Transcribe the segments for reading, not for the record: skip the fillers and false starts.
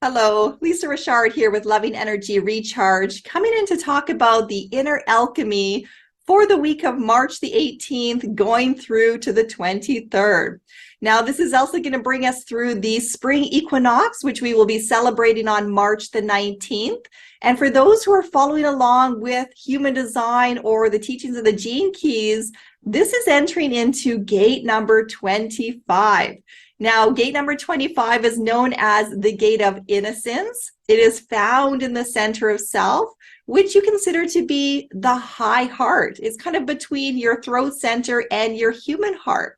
Hello, Lisa Richard here with Loving Energy Recharge, coming in to talk about the inner alchemy for the week of March the 18th, going through to the 23rd. Now, this is also going to bring us through the spring equinox, which we will be celebrating on March the 19th. And for those who are following along with human design or the teachings of the gene keys, this is entering into gate number 25. Now, gate number 25 is known as the gate of innocence. It is found in the center of self, which you consider to be the high heart. It's kind of between your throat center and your human heart.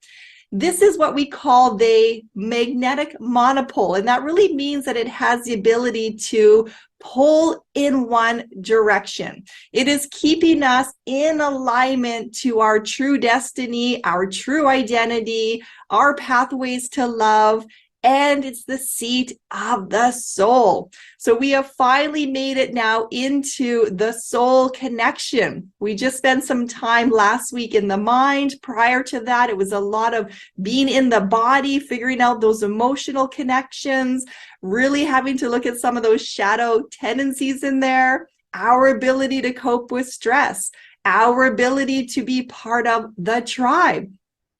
This is what we call the magnetic monopole, and that really means that it has the ability to pull in one direction. It is keeping us in alignment to our true destiny, our true identity, our pathways to love, and it's the seat of the soul. So we have finally made it now into the soul connection. We just spent some time last week in the mind. Prior to that, it was a lot of being in the body, figuring out those emotional connections, really having to look at some of those shadow tendencies in there, our ability to cope with stress, our ability to be part of the tribe,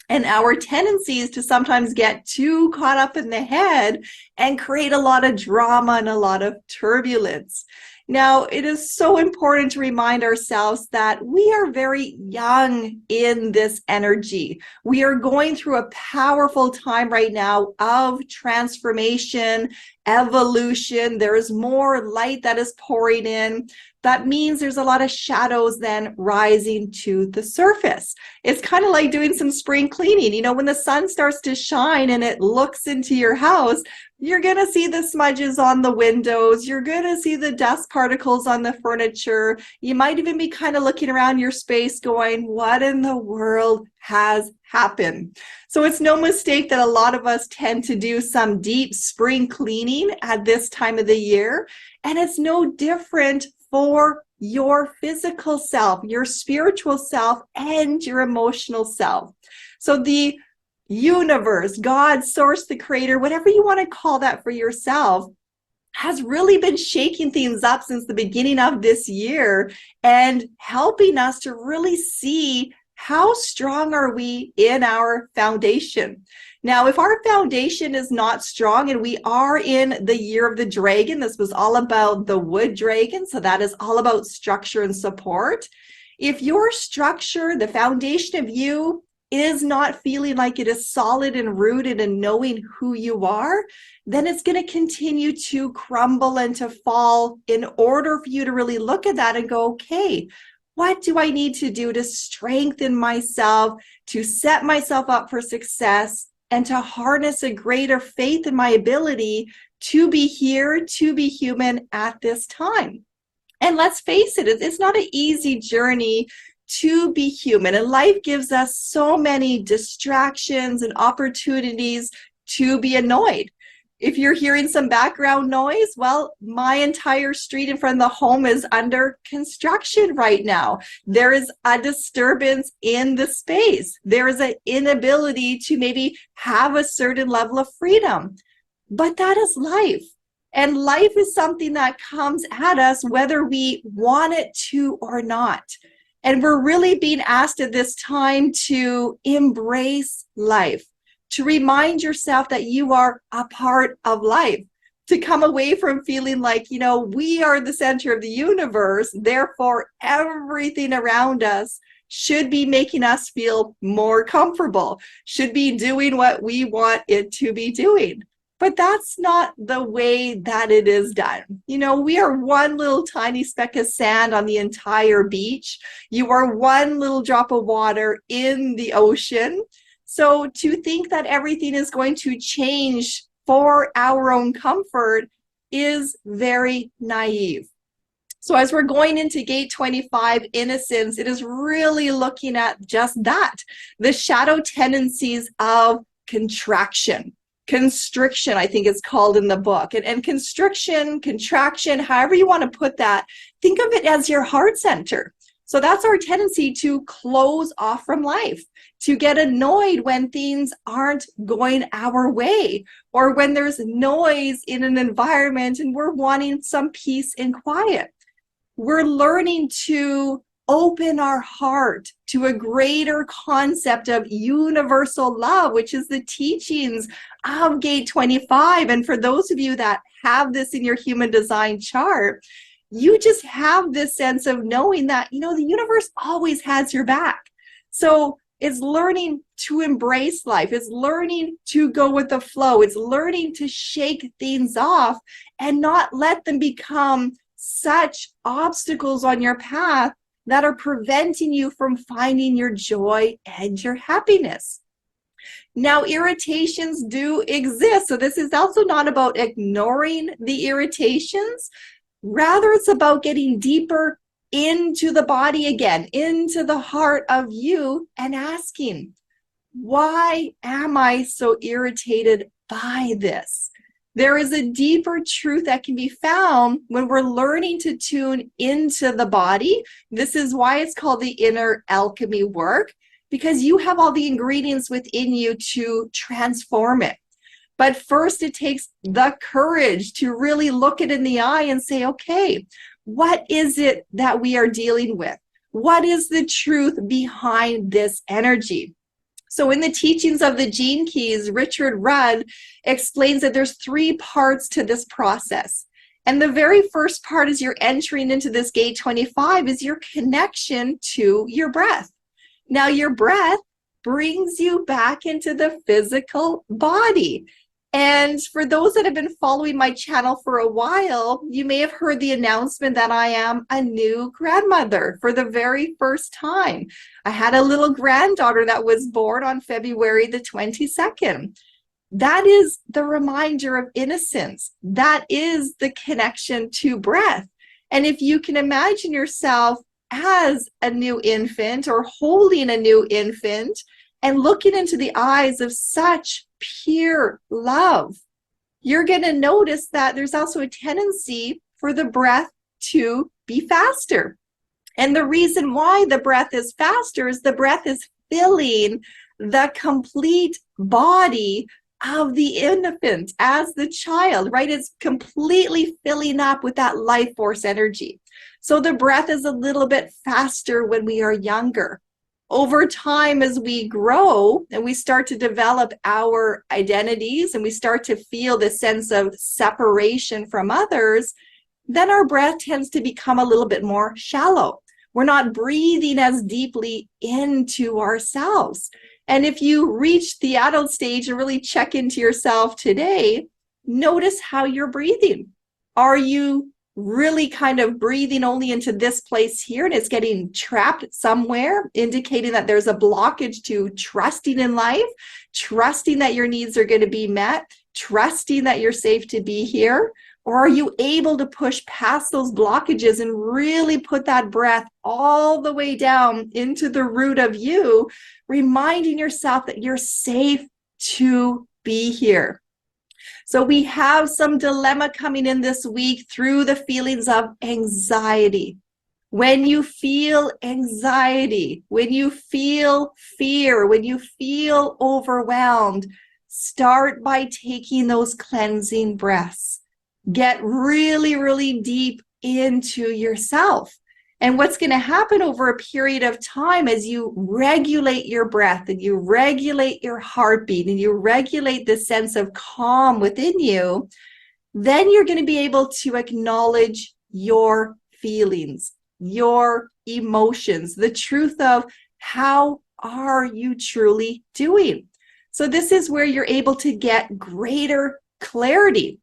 and our tendencies to sometimes get too caught up in the head and create a lot of drama and a lot of turbulence. Now, it is so important to remind ourselves that we are very young in this energy. We are going through a powerful time right now of transformation, evolution. There is more light that is pouring in. That means there's a lot of shadows then rising to the surface. It's kind of like doing some spring cleaning. You know, when the sun starts to shine and it looks into your house, you're going to see the smudges on the windows. You're going to see the dust particles on the furniture. You might even be kind of looking around your space going, what in the world has happened? So it's no mistake that a lot of us tend to do some deep spring cleaning at this time of the year. And it's no different for your physical self, your spiritual self, and your emotional self. So the universe, God, source, the creator, whatever you want to call that for yourself, has really been shaking things up since the beginning of this year and helping us to really see how strong are we in our foundation. Now, if our foundation is not strong, and we are in the year of the dragon, this was all about the wood dragon, so that is all about structure and support. If your structure, the foundation of you, is not feeling like it is solid and rooted in knowing who you are, then it's going to continue to crumble and to fall in order for you to really look at that and go, okay, what do I need to do to strengthen myself, to set myself up for success, and to harness a greater faith in my ability to be here, to be human at this time? And let's face it, it's not an easy journey to be human. And life gives us so many distractions and opportunities to be annoyed. If you're hearing some background noise, well, my entire street in front of the home is under construction right now. There is a disturbance in the space. There is an inability to maybe have a certain level of freedom. But that is life. And life is something that comes at us whether we want it to or not. And we're really being asked at this time to embrace life, to remind yourself that you are a part of life, to come away from feeling like, you know, we are the center of the universe, therefore everything around us should be making us feel more comfortable, should be doing what we want it to be doing. But that's not the way that it is done. You know, we are one little tiny speck of sand on the entire beach. You are one little drop of water in the ocean. So to think that everything is going to change for our own comfort is very naive. So as we're going into gate 25, innocence, it is really looking at just that, the shadow tendencies of contraction. Constriction, I think it's called in the book. And constriction, contraction, however you want to put that, think of it as your heart center. So that's our tendency to close off from life, to get annoyed when things aren't going our way, or when there's noise in an environment and we're wanting some peace and quiet. We're learning to open our heart to a greater concept of universal love, which is the teachings of Gate 25. And for those of you that have this in your human design chart, you just have this sense of knowing that, you know, the universe always has your back. So it's learning to embrace life. It's learning to go with the flow. It's learning to shake things off and not let them become such obstacles on your path that are preventing you from finding your joy and your happiness. Now, irritations do exist. So this is also not about ignoring the irritations. Rather, it's about getting deeper into the body again, into the heart of you, and asking, why am I so irritated by this? There is a deeper truth that can be found when we're learning to tune into the body. This is why it's called the inner alchemy work, because you have all the ingredients within you to transform it. But first, it takes the courage to really look it in the eye and say, okay, what is it that we are dealing with? What is the truth behind this energy? So in the teachings of the Gene Keys, Richard Rudd explains that there's 3 parts to this process. And the very first part as you're entering into this Gate 25 is your connection to your breath. Now, your breath brings you back into the physical body. And for those that have been following my channel for a while, you may have heard the announcement that I am a new grandmother for the very first time. I had a little granddaughter that was born on February the 22nd. That is the reminder of innocence. That is the connection to breath. And if you can imagine yourself as a new infant or holding a new infant and looking into the eyes of such pure love, you're going to notice that there's also a tendency for the breath to be faster. And the reason why the breath is faster is the breath is filling the complete body of the infant as the child, right? It's completely filling up with that life force energy. So the breath is a little bit faster when we are younger. Over time, as we grow and we start to develop our identities and we start to feel the sense of separation from others, then our breath tends to become a little bit more shallow. We're not breathing as deeply into ourselves. And if you reach the adult stage and really check into yourself today, notice how you're breathing. Are you really kind of breathing only into this place here and it's getting trapped somewhere, indicating that there's a blockage to trusting in life, trusting that your needs are going to be met, trusting that you're safe to be here? Or are you able to push past those blockages and really put that breath all the way down into the root of you, reminding yourself that you're safe to be here? So we have some dilemma coming in this week through the feelings of anxiety. When you feel anxiety, when you feel fear, when you feel overwhelmed, start by taking those cleansing breaths. Get really, really deep into yourself. And what's going to happen over a period of time as you regulate your breath and you regulate your heartbeat and you regulate the sense of calm within you, then you're going to be able to acknowledge your feelings, your emotions, the truth of how are you truly doing. So this is where you're able to get greater clarity.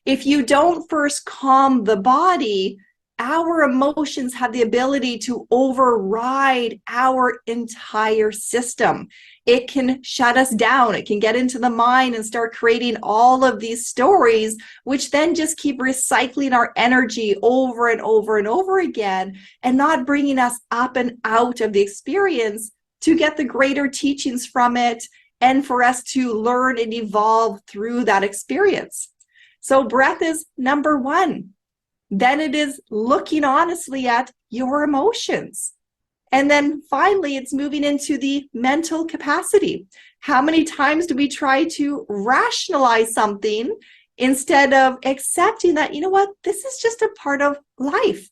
If you don't first calm the body, our emotions have the ability to override our entire system. It can shut us down. It can get into the mind and start creating all of these stories, which then just keep recycling our energy over and over and over again and not bringing us up and out of the experience to get the greater teachings from it and for us to learn and evolve through that experience. So breath is number one. Then it is looking honestly at your emotions. And then finally, it's moving into the mental capacity. How many times do we try to rationalize something instead of accepting that, you know what, this is just a part of life.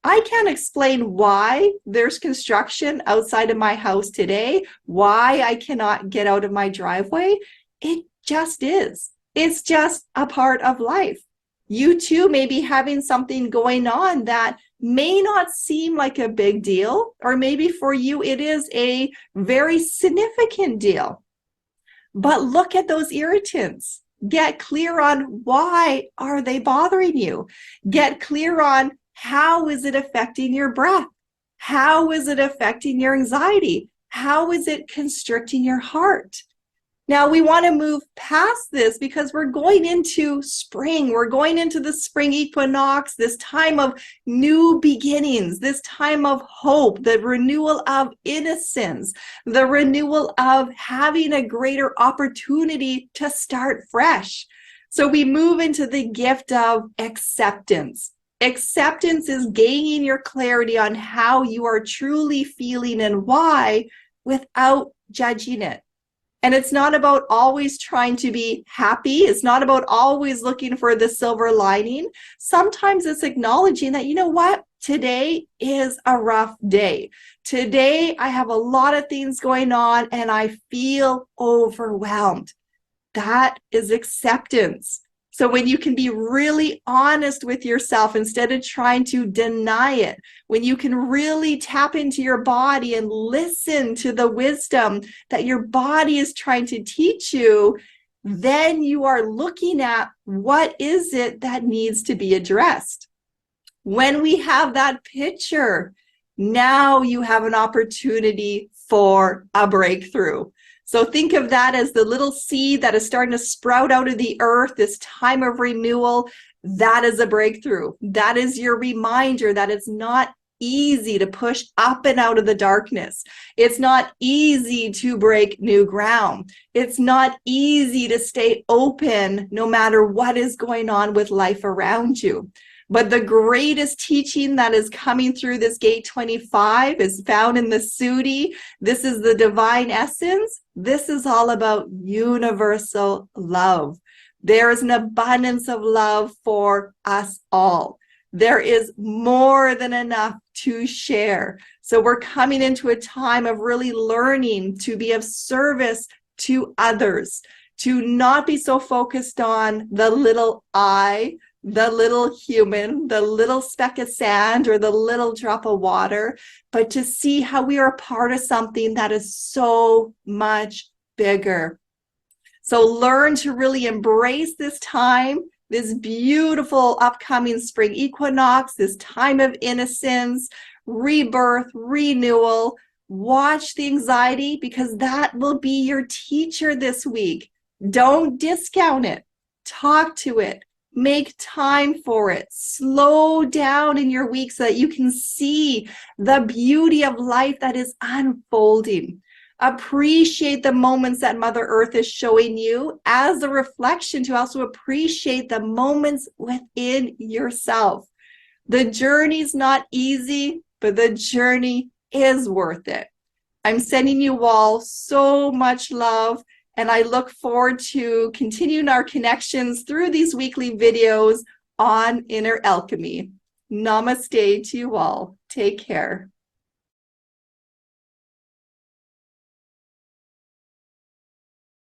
I can't explain why there's construction outside of my house today, why I cannot get out of my driveway. It just is. It's just a part of life. You too may be having something going on that may not seem like a big deal, or maybe for you it is a very significant deal. But look at those irritants. Get clear on why are they bothering you. Get clear on how is it affecting your breath? How is it affecting your anxiety? How is it constricting your heart? Now we want to move past this because we're going into spring. We're going into the spring equinox, this time of new beginnings, this time of hope, the renewal of innocence, the renewal of having a greater opportunity to start fresh. So we move into the gift of acceptance. Acceptance is gaining your clarity on how you are truly feeling and why without judging it. And it's not about always trying to be happy. It's not about always looking for the silver lining. Sometimes it's acknowledging that, you know what, today is a rough day. Today I have a lot of things going on and I feel overwhelmed. That is acceptance. So when you can be really honest with yourself instead of trying to deny it, when you can really tap into your body and listen to the wisdom that your body is trying to teach you, then you are looking at what is it that needs to be addressed. When we have that picture, now you have an opportunity for a breakthrough. So think of that as the little seed that is starting to sprout out of the earth, this time of renewal. That is a breakthrough. That is your reminder that it's not easy to push up and out of the darkness. It's not easy to break new ground. It's not easy to stay open no matter what is going on with life around you. But the greatest teaching that is coming through this gate 25 is found in the Sudi. This is the divine essence. This is all about universal love. There is an abundance of love for us all. There is more than enough to share. So we're coming into a time of really learning to be of service to others, to not be so focused on the little I, the little human, the little speck of sand, or the little drop of water, but to see how we are a part of something that is so much bigger. So learn to really embrace this time, this beautiful upcoming spring equinox, this time of innocence, rebirth, renewal. Watch the anxiety because that will be your teacher this week. Don't discount it. Talk to it. Make time for it. Slow down in your week so that you can see the beauty of life that is unfolding. Appreciate the moments that Mother Earth is showing you as a reflection to also appreciate the moments within yourself. The journey's not easy, but the journey is worth it. I'm sending you all so much love. And I look forward to continuing our connections through these weekly videos on Inner Alchemy. Namaste to you all. Take care.